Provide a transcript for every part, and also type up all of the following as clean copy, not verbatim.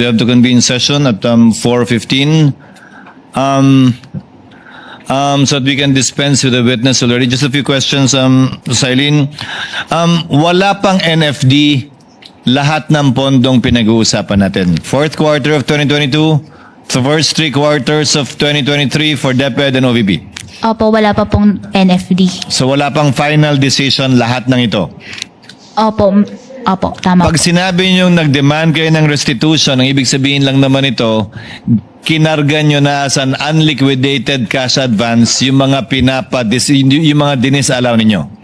We have to convene session at 4:15. So that we can dispense with the witness already. Just a few questions, Silene. Wala pang NFD lahat ng pondong pinag-uusapan natin. Fourth quarter of 2022, the first 3 quarters of 2023 for DepEd and OVP. Opo, wala pa pong NFD. So wala pang final decision lahat ng ito. Opo, tama Pag po. sinabi nyo nag-demand kayo ng restitution, ang ibig sabihin lang naman ito, kinarga nyo na as an unliquidated cash advance yung mga yung mga dinisalaw ninyo.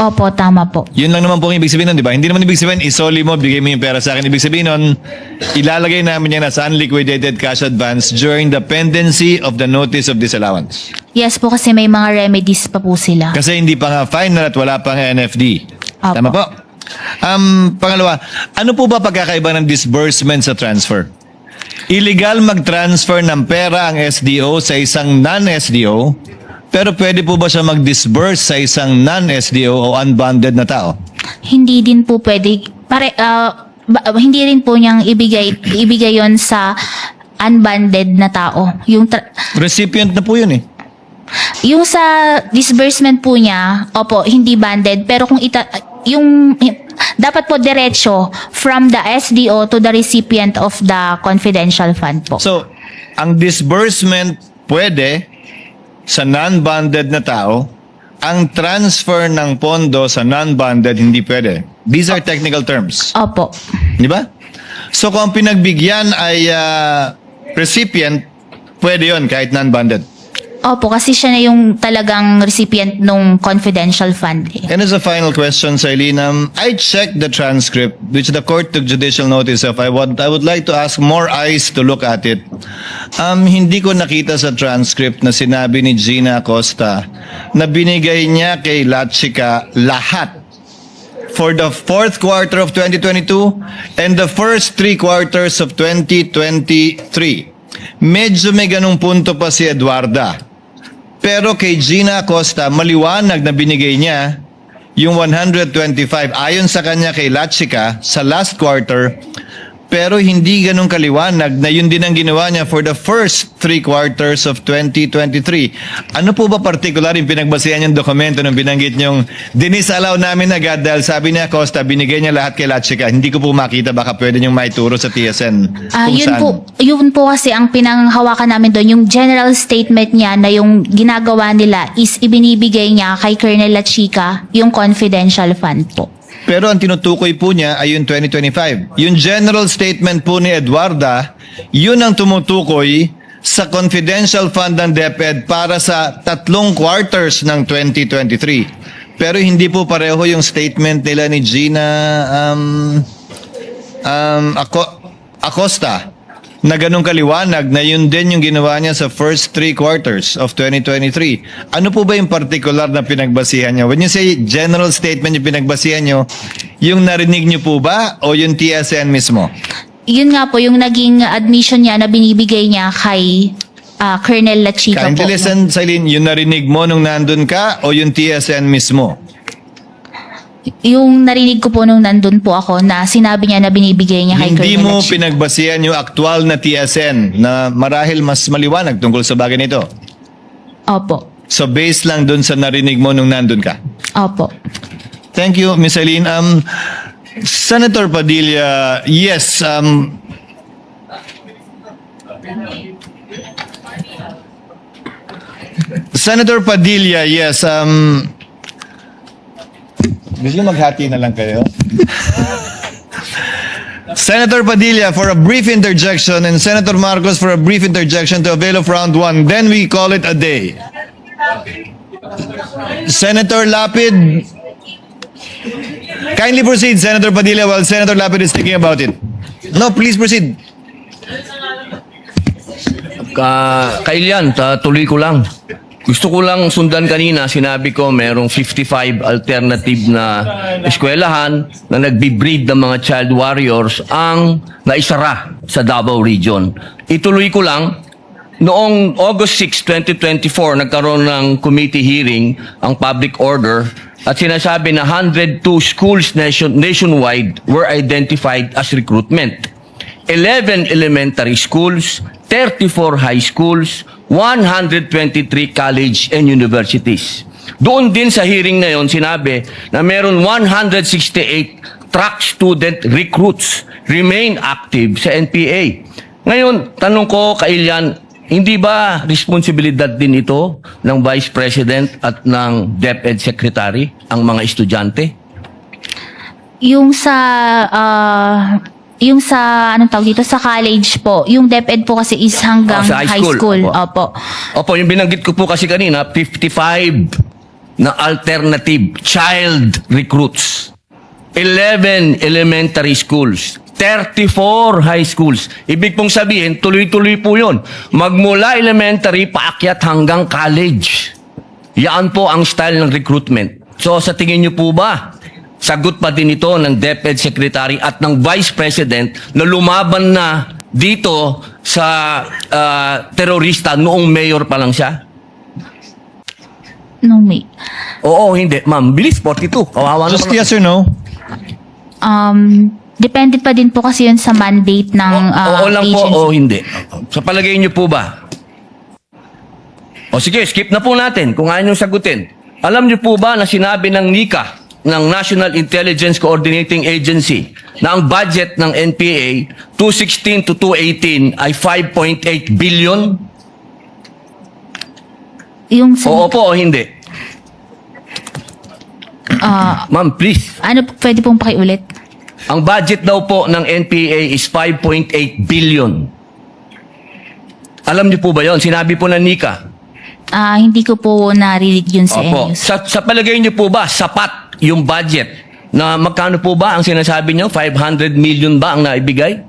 Opo, tama po. Yun lang naman po ang ibig sabihin nun, di ba? Hindi naman ibig sabihin, isoli mo, bigay mo yung pera sa akin. Ibig sabihin nun, ilalagay namin yan as unliquidated cash advance during the pendency of the notice of disallowance. Yes po, kasi may mga remedies pa po sila. Kasi hindi pa nga final at wala pang NFD. Opo. Tama po? Pangalawa, ano po ba pagkakaiba ng disbursement sa transfer? Illegal mag-transfer ng pera ang SDO sa isang non-SDO, pero pwede po ba siya mag-disburse sa isang non-SDO o unbonded na tao? Hindi din po pwede, hindi rin po niyang ibigay yon sa unbonded na tao. Recipient na po yun eh. Yung sa disbursement po niya, opo, hindi banded, pero kung dapat po diretso from the SDO to the recipient of the confidential fund po. So, ang disbursement pwede sa non-bonded na tao, ang transfer ng pondo sa non-bonded hindi pwede. These are technical terms. Opo. Di ba? So kung ang pinagbigyan ay recipient, pwede yon kahit non-bonded. Opo, kasi siya na yung talagang recipient nung confidential fund. And as a final question, Silene, I checked the transcript, which the court took judicial notice of. I would like to ask more eyes to look at it. Hindi ko nakita sa transcript na sinabi ni Gina Acosta na binigay niya kay Lachica lahat for the fourth quarter of 2022 and the first 3 quarters of 2023. Medyo may ganung punto pa si Eduarda. Pero kay Gina Acosta, maliwanag na binigay niya yung 125 ayon sa kanya kay Lachica sa last quarter, pero hindi ganun kaliwanag na yun din ang ginawa niya for the first 3 quarters of 2023. Ano po ba particular yung pinagbasihan yung dokumento nung binanggit niyong dinisalaw namin agad dahil sabi ni Acosta, binigay niya lahat kay Lachica. Hindi ko po makita, baka pwede niyong maituro sa TSN. Yun po kasi ang pinanghawakan namin doon, yung general statement niya na yung ginagawa nila is ibinibigay niya kay Colonel Lachica yung confidential fund po. Pero ang tinutukoy po niya ay yung 2025. Yung general statement po ni Eduarda, yun ang tumutukoy sa confidential fund ng DepEd para sa 3 quarters ng 2023. Pero hindi po pareho yung statement nila ni Gina Acosta na ganun kaliwanag na yun din yung ginawa niya sa first 3 quarters of 2023. Ano po ba yung particular na pinagbasihan niyo? When you say general statement yung pinagbasihan niyo, yung narinig niyo po ba o yung TSN mismo? Yun nga po, yung naging admission niya na binibigay niya kay Colonel Lachica po. Kindly listen, Silene, yung narinig mo nung nandun ka o yung TSN mismo? Yung narinig ko po nung nandun po ako na sinabi niya na binibigay niya kay Hindi Colonel mo Lachica. pinagbasihan yung aktual na TSN na marahil mas maliwanag tungkol sa bagay nito? Opo. So based lang dun sa narinig mo nung nandun ka? Opo. Thank you, Ms. Eileen. Senator Padilla, yes. Senator Padilla, yes. Gusto nyo maghati na lang kayo? Senator Padilla for a brief interjection and Senator Marcos for a brief interjection to avail of round 1. Then we call it a day. Senator Lapid, kindly proceed, Senator Padilla, while Senator Lapid is thinking about it. No, please proceed. Kailian, tuloy ko lang. Gusto ko lang sundan kanina, sinabi ko merong 55 alternative na eskwelahan na nagbi-breed ng mga child warriors ang naisara sa Davao Region. Ituloy ko lang, noong August 6, 2024, nagkaroon ng committee hearing ang public order at sinasabi na 102 schools nationwide were identified as recruitment. 11 elementary schools, 34 high schools, 123 college and universities. Doon din sa hearing na yon sinabi na meron 168 track student recruits remain active sa NPA. Ngayon, tanong ko kay Ilian, hindi ba responsibilidad din ito ng Vice President at ng DepEd Secretary ang mga estudyante? Yung sa anong tawag dito, sa college po, yung DepEd po kasi is hanggang Sa high school. Opo. Opo. Opo, yung binanggit ko po kasi kanina, 55 na alternative child recruits. 11 elementary schools. 34 high schools. Ibig pong sabihin, tuloy-tuloy po yun. Magmula elementary, paakyat hanggang college. Yan po ang style ng recruitment. So, sa tingin niyo po ba, sagot pa din ito ng DepEd Secretary at ng Vice President na lumaban na dito sa terorista noong mayor pa lang siya? No, may. Oo, hindi. Ma'am, bilis, 42. Kawawa Just naman. yes or no? Depende pa din po kasi yun sa mandate ng Oo lang po agency. o hindi. Sa palagay niyo po ba? O sige, skip na po natin kung ayaw niyo sagutin. Alam niyo po ba na sinabi ng NICA, ng National Intelligence Coordinating Agency, na ang budget ng NPA 2016 to 2018 ay 5.8 billion? Yung sa, Oo po o hindi? Ma'am, please. ano, pwede pong pakiulit? Ang budget daw po ng NPA is 5.8 billion. Alam niyo po ba yon? Sinabi po ng NICA. Hindi ko po narinig yun sa Opo. news. Sa palagay niyo po ba, sapat yung budget na magkano po ba ang sinasabi niyo? 500 million ba ang naibigay?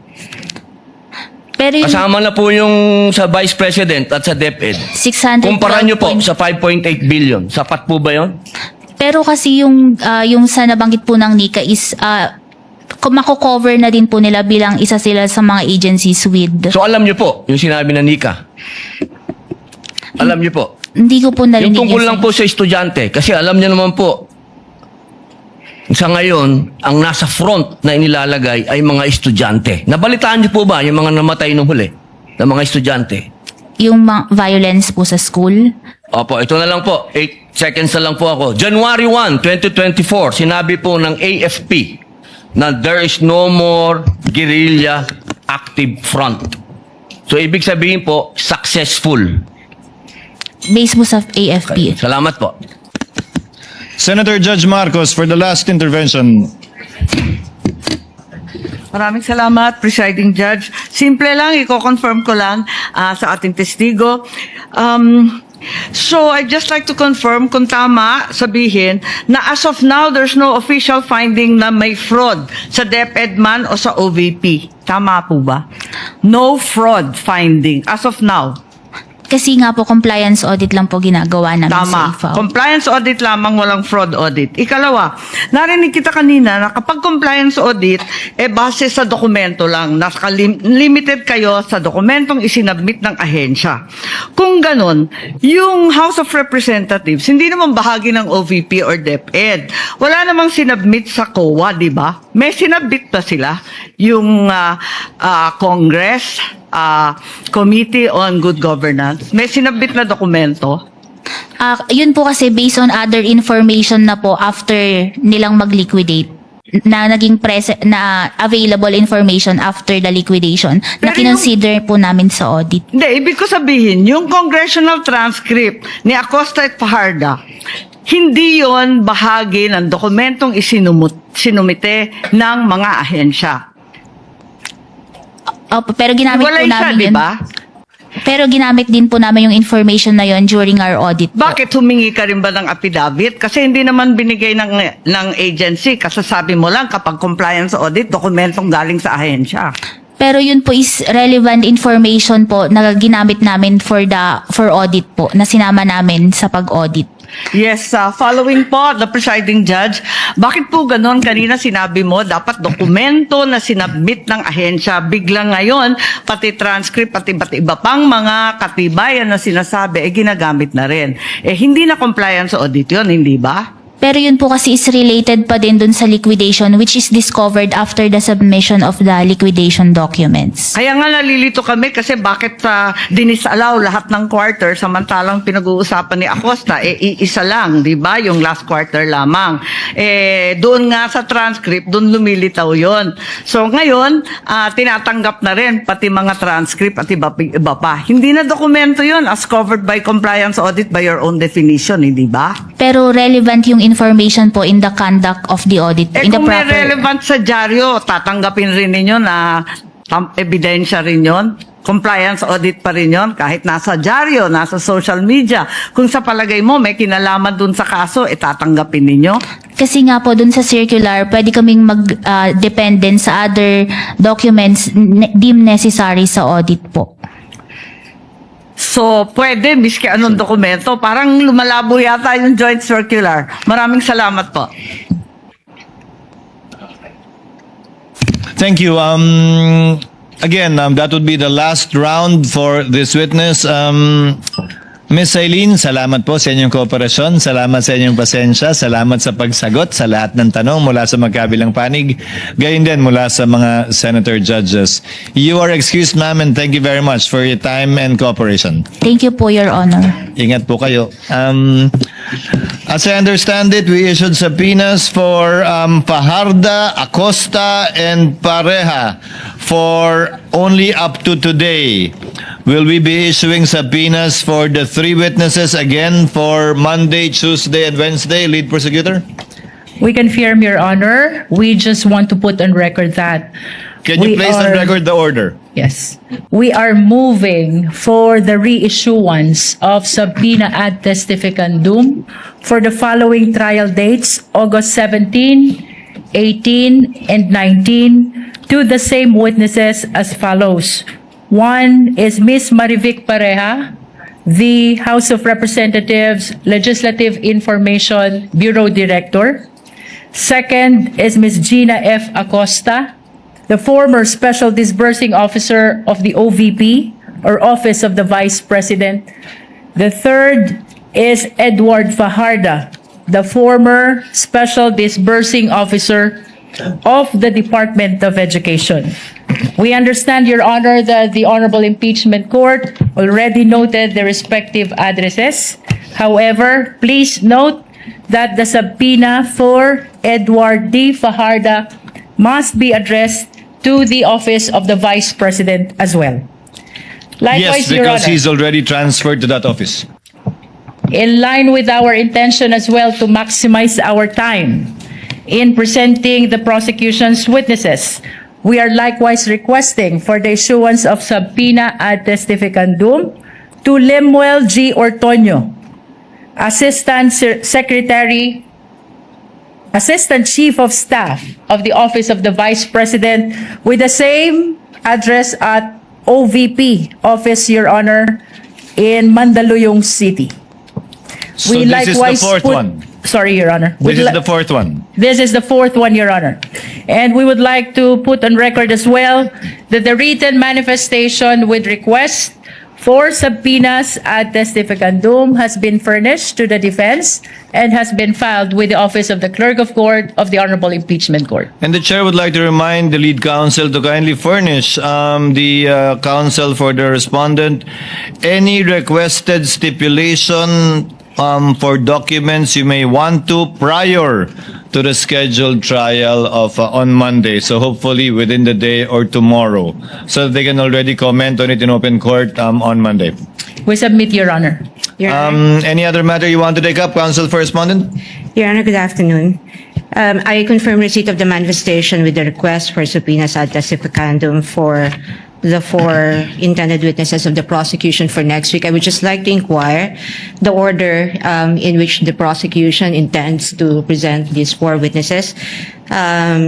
Pero yung Kasama na po yung sa Vice President at sa DepEd. 600 Kumpara niyo po sa 5.8 billion. Sapat po ba yon? Pero kasi yung sa nabanggit po ng NICA is mako-cover na din po nila bilang isa sila sa mga agencies with. So alam niyo po yung sinabi ng NICA. Alam niyo po. Hindi ko po narinig Yung tungkol yun lang sa- po sa estudyante. Kasi alam niyo naman po, sa ngayon, ang nasa front na inilalagay ay mga estudyante. Nabalitaan niyo po ba yung mga namatay nung huli na mga estudyante? yung violence po sa school. Opo, ito na lang po. 8 seconds na lang po ako. January 1, 2024, sinabi po ng AFP na there is no more guerrilla active front. So, ibig sabihin po, successful. Based po sa AFP. Salamat po. Senator Judge Marcos for the last intervention. Maraming salamat, Presiding Judge. Simple lang, i-confirm ko lang sa ating testigo. So, I'd just like to confirm kung tama sabihin na as of now, there's no official finding na may fraud sa DepEd man o sa OVP. Tama po ba? No fraud finding as of now. Kasi nga po, compliance audit lang po ginagawa namin Tama. sa IFAO. Compliance audit lamang, walang fraud audit. Ikalawa, narinig kita kanina na kapag compliance audit, base sa dokumento lang. Limited kayo sa dokumentong isinabmit ng ahensya. Kung ganon, yung House of Representatives, hindi naman bahagi ng OVP or DepEd. Wala namang sinabmit sa COA, di ba? May sinabmit pa sila. Yung Congress, Committee on Good Governance, may sinabit na dokumento. Yun po kasi based on other information na po after nilang mag-liquidate na naging na available information after the liquidation na Pero kinonsider po namin sa audit. Hindi, ibig ko sabihin, yung congressional transcript ni Acosta at Fajarda, hindi yon bahagi ng dokumentong sinumite ng mga ahensya. Opo, pero ginamit po Wala isa, namin di yun. ba? Pero ginamit din po namin yung information na yon during our audit po. Bakit humingi ka rin ba ng affidavit? Kasi hindi naman binigay ng agency. Kasasabi mo lang kapag compliance audit, dokumentong galing sa ahensya. Pero yun po is relevant information po na ginamit namin for audit po, na sinama namin sa pag-audit. Yes, following po, the presiding judge, bakit po ganon? Kanina sinabi mo, dapat dokumento na sinabmit ng ahensya. Biglang ngayon, pati transcript, pati iba pang mga katibayan na sinasabi, ginagamit na rin. Hindi na compliance audit yun, hindi ba? Pero yun po kasi is related pa din dun sa liquidation which is discovered after the submission of the liquidation documents. Kaya nga nalilito kami kasi bakit dinisallow lahat ng quarter samantalang pinag-uusapan ni Acosta, iisa lang, di ba? Yung last quarter lamang. Doon nga sa transcript, doon lumilitaw yon. So ngayon, tinatanggap na rin pati mga transcript at iba pa. Hindi na dokumento yon as covered by compliance audit by your own definition, hindi ba? Pero relevant yung information po in the conduct of the audit, in the Kung may proper... relevant sa dyaryo, tatanggapin rin ninyo na ebidensya rin yon. Compliance audit pa rin yon, kahit nasa dyaryo, nasa social media. Kung sa palagay mo may kinalaman dun sa kaso, tatanggapin ninyo. Kasi nga po dun sa circular, pwede kaming mag-dependent sa other documents deemed necessary sa audit po. So, pwede, miski anong dokumento. Parang lumalabo yata yung joint circular. Maraming salamat po. Thank you. Again, that would be the last round for this witness. Ms. Eileen, salamat po sa inyong kooperasyon. Salamat sa inyong pasensya. Salamat sa pagsagot sa lahat ng tanong mula sa magkabilang panig. Gayon din mula sa mga senator judges. You are excused, ma'am, and thank you very much for your time and cooperation. Thank you po, Your Honor. Ingat po kayo. As I understand it, we issued subpoenas for Fajarda, Acosta, and Pareja for only up to today. Will we be issuing subpoenas for the three witnesses again for Monday, Tuesday, and Wednesday, lead prosecutor? We confirm, Your Honor. We just want to put on record that Can you place on record the order? Yes. We are moving for the reissuance of subpoena ad testificandum for the following trial dates, August 17, 18, and 19, to the same witnesses as follows. One is Ms. Marivic Pareja, the House of Representatives Legislative Information Bureau Director. Second is Ms. Gina F. Acosta, the former Special Disbursing Officer of the OVP, or Office of the Vice President. The third is Edward Fajarda, the former Special Disbursing Officer of the Department of Education. We understand, Your Honor, that the Honorable Impeachment Court already noted the respective addresses. However, please note that the subpoena for Edward D. Fajarda must be addressed to the Office of the Vice President as well. Yes, Likewise, Your because Honor, he's already transferred to that office. in line with our intention as well to maximize our time in presenting the prosecution's witnesses, we are likewise requesting for the issuance of subpoena ad testificandum to Lemuel G. Ortonio, Assistant Chief of Staff of the Office of the Vice President, with the same address at OVP Office, Your Honor, in Mandaluyong City. So this is the fourth one. Sorry, Your Honor. This is the fourth one. This is the fourth one, Your Honor. And we would like to put on record as well that the written manifestation with request for subpoenas ad testificandum has been furnished to the defense and has been filed with the Office of the Clerk of Court of the Honorable Impeachment Court. And the chair would like to remind the lead counsel to kindly furnish the counsel for the respondent any requested stipulation for documents you may want to prior to the scheduled trial of on Monday. So hopefully within the day or tomorrow, so that they can already comment on it in open court on Monday. We submit, Your Honor. Your Honor, Any other matter you want to take up, counsel for respondent? Your Honor, good afternoon. I confirm receipt of the manifestation with the request for subpoenas ad testificandum for the four intended witnesses of the prosecution for next week. I would just like to inquire the order in which the prosecution intends to present these four witnesses,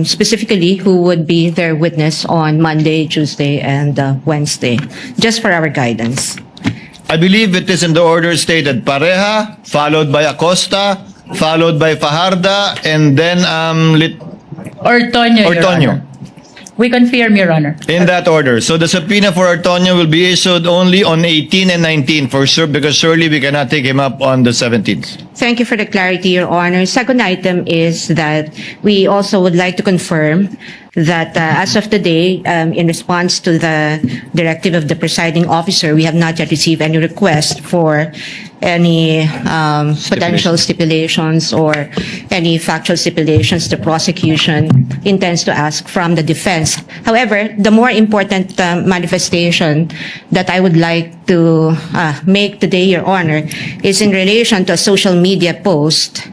specifically who would be their witness on Monday, Tuesday, and Wednesday, just for our guidance. I believe it is in the order stated: Pareja, followed by Acosta, followed by Fajarda, and then Ortonio, Your Ortonio. Honor. We confirm, Your Honor. In that order. So the subpoena for Antonio will be issued only on 18 and 19 for sure, because surely we cannot take him up on the 17th. Thank you for the clarity, Your Honor. Second item is that we also would like to confirm that as of today, in response to the directive of the presiding officer, we have not yet received any request for any potential stipulations or any factual stipulations the prosecution intends to ask from the defense. However, the more important manifestation that I would like to make today, Your Honor, is in relation to a social media post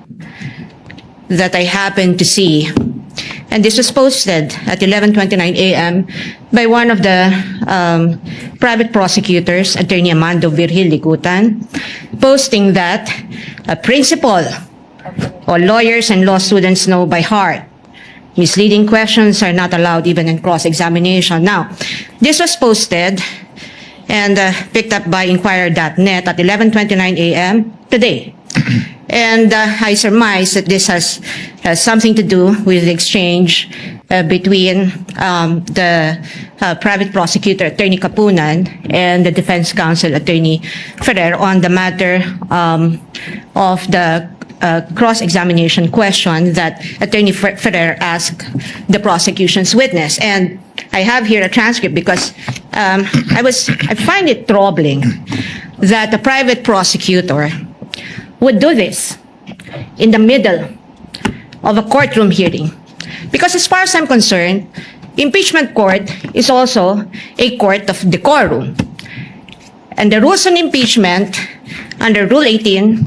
that I happened to see. And this was posted at 11:29 a.m. by one of the private prosecutors, Attorney Amando Virgil Ligutan, posting that a principal or lawyers and law students know by heart misleading questions are not allowed even in cross-examination. Now, this was posted and picked up by Inquirer.net at 11:29 a.m. today. And I surmise that this has something to do with the exchange between the private prosecutor, Attorney Kapunan, and the defense counsel, Attorney Ferrer, on the matter of the cross-examination question that Attorney Ferrer asked the prosecution's witness. And I have here a transcript because I find it troubling that the private prosecutor would do this in the middle of a courtroom hearing. Because as far as I'm concerned, impeachment court is also a court of decorum. And the rules on impeachment under Rule 18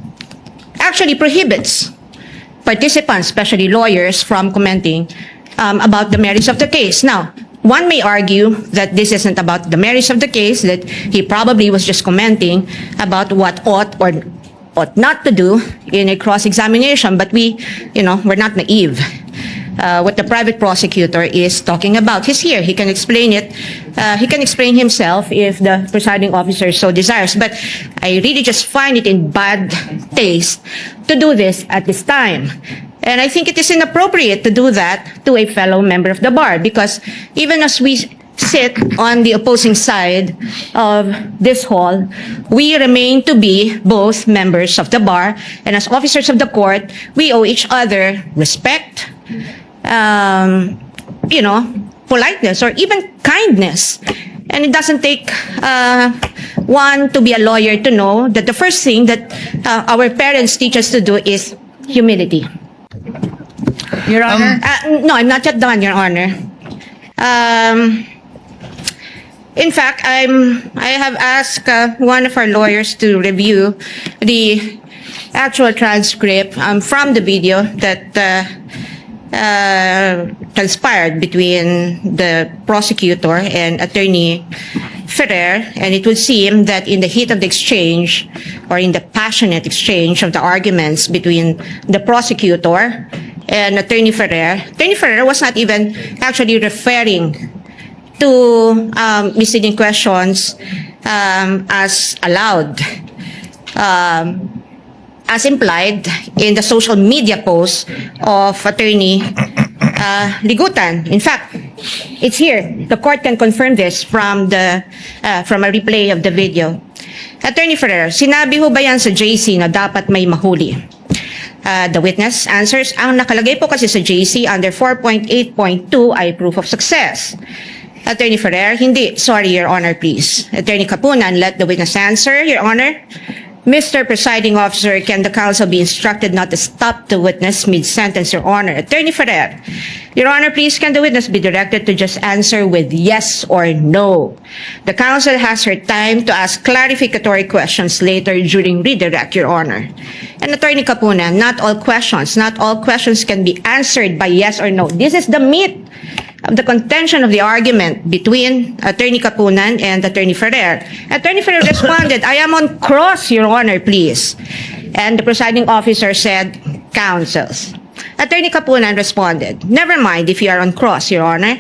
actually prohibits participants, especially lawyers, from commenting about the merits of the case. Now, one may argue that this isn't about the merits of the case, that he probably was just commenting about what ought or ought not to do in a cross-examination, but we're not naive. What the private prosecutor is talking about. He's here. He can explain it. He can explain himself if the presiding officer so desires. But I really just find it in bad taste to do this at this time. And I think it is inappropriate to do that to a fellow member of the bar, because even as we sit on the opposing side of this hall, we remain to be both members of the bar, and as officers of the court, we owe each other respect, politeness, or even kindness. And it doesn't take one to be a lawyer to know that the first thing that our parents teach us to do is humility. Your Honor. No, I'm not yet done, Your Honor. In fact, I have asked one of our lawyers to review the actual transcript from the video that transpired between the prosecutor and Attorney Ferrer, and it would seem that in the heat of the exchange, or in the passionate exchange of the arguments between the prosecutor and Attorney Ferrer was not even actually referring to misleading questions as allowed, as implied in the social media post of Attorney Ligutan. In fact, it's here. The court can confirm this from a replay of the video. Attorney Ferrer, sinabi ho ba yan sa JC na dapat may mahuli? The witness answers, ang nakalagay po kasi sa JC under 4.8.2 ay proof of success. Attorney Ferrer, hindi. Sorry, Your Honor, please. Attorney Kapunan, let the witness answer, Your Honor. Mr. Presiding Officer, can the counsel be instructed not to stop the witness mid-sentence, Your Honor? Attorney Ferrer, Your Honor, please, can the witness be directed to just answer with yes or no? The counsel has her time to ask clarificatory questions later during redirect, Your Honor. And Attorney Kapunan, not all questions can be answered by yes or no. This is the meat of the contention of the argument between Attorney Kapunan and Attorney Ferrer. Attorney Ferrer responded, I am on cross, Your Honor, please. And the presiding officer said, counsels. Attorney Kapunan responded, never mind if you are on cross, Your Honor.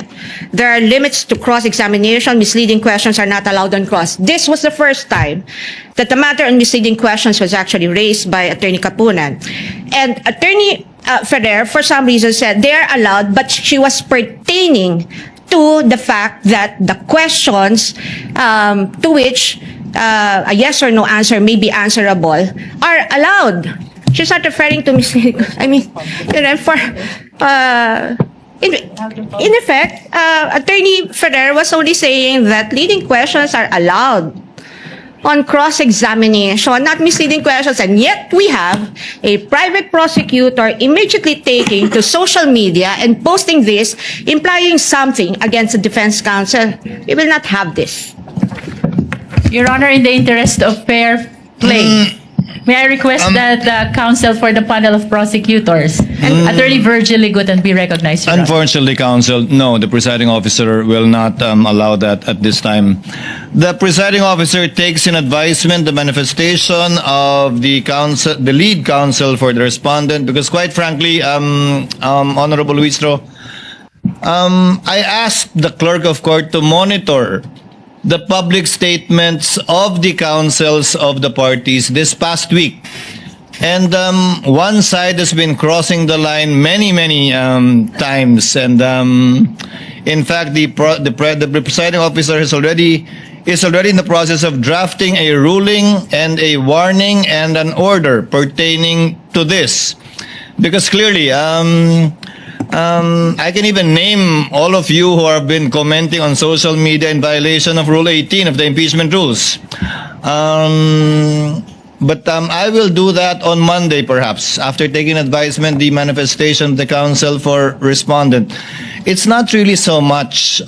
There are limits to cross-examination. Misleading questions are not allowed on cross. This was the first time that the matter on misleading questions was actually raised by Attorney Kapunan. And Attorney Ferrer, for some reason, said they are allowed, but she was pertaining to the fact that the questions to which a yes or no answer may be answerable are allowed. She's not referring to misleading. I mean, for in effect, Attorney Ferrer was only saying that leading questions are allowed on cross-examination, not misleading questions, and yet we have a private prosecutor immediately taking to social media and posting this, implying something against the defense counsel. We will not have this. Your Honor, in the interest of fair play, may I request that the counsel for the panel of prosecutors, Attorney Virgil Ligutan, be recognized, Your Honor. Unfortunately, counsel, no, the presiding officer will not allow that at this time. The presiding officer takes in advisement the manifestation of the counsel, the lead counsel for the respondent, because quite frankly, Honorable Luistro, I asked the clerk of court to monitor the public statements of the counsels of the parties this past week. And one side has been crossing the line many times. And in fact, the presiding officer is already in the process of drafting a ruling and a warning and an order pertaining to this. Because clearly, I can even name all of you who have been commenting on social media in violation of Rule 18 of the impeachment rules. But I will do that on Monday, perhaps, after taking advisement, the manifestation of the counsel for respondent. It's not really so much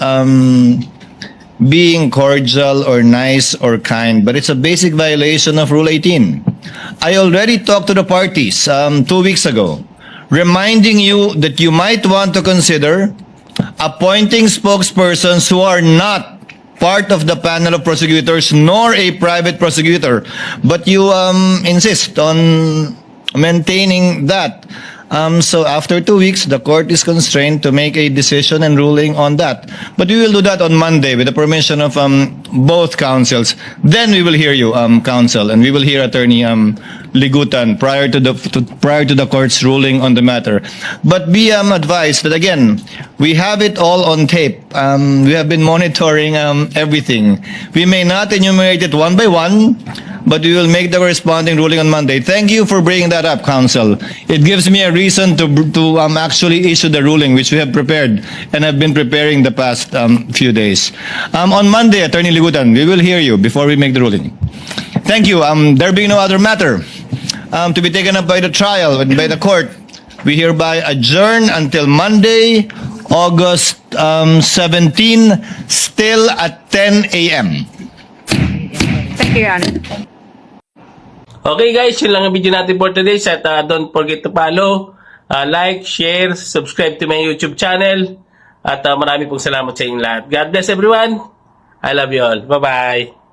being cordial or nice or kind, but it's a basic violation of Rule 18. I already talked to the parties 2 weeks ago, reminding you that you might want to consider appointing spokespersons who are not part of the panel of prosecutors nor a private prosecutor, but you insist on maintaining that. So after 2 weeks, the court is constrained to make a decision and ruling on that. But we will do that on Monday with the permission of both counsels. Then we will hear you, counsel, and we will hear Attorney Ligutan prior to the court's ruling on the matter. But be advised that again, we have it all on tape. We have been monitoring everything. We may not enumerate it one by one, but we will make the corresponding ruling on Monday. Thank you for bringing that up, counsel. It gives me a reason to actually issue the ruling, which we have prepared and have been preparing the past few days. On Monday, Attorney Ligutan, we will hear you before we make the ruling. Thank you. There being no other matter to be taken up by the trial, by the court, we hereby adjourn until Monday, August 17, still at 10 a.m. Thank you, Your Honor. Okay guys, yun lang ang video natin for today. At don't forget to follow, like, share, subscribe to my YouTube channel. At marami pong salamat sa inyong lahat. God bless everyone. I love you all. Bye-bye.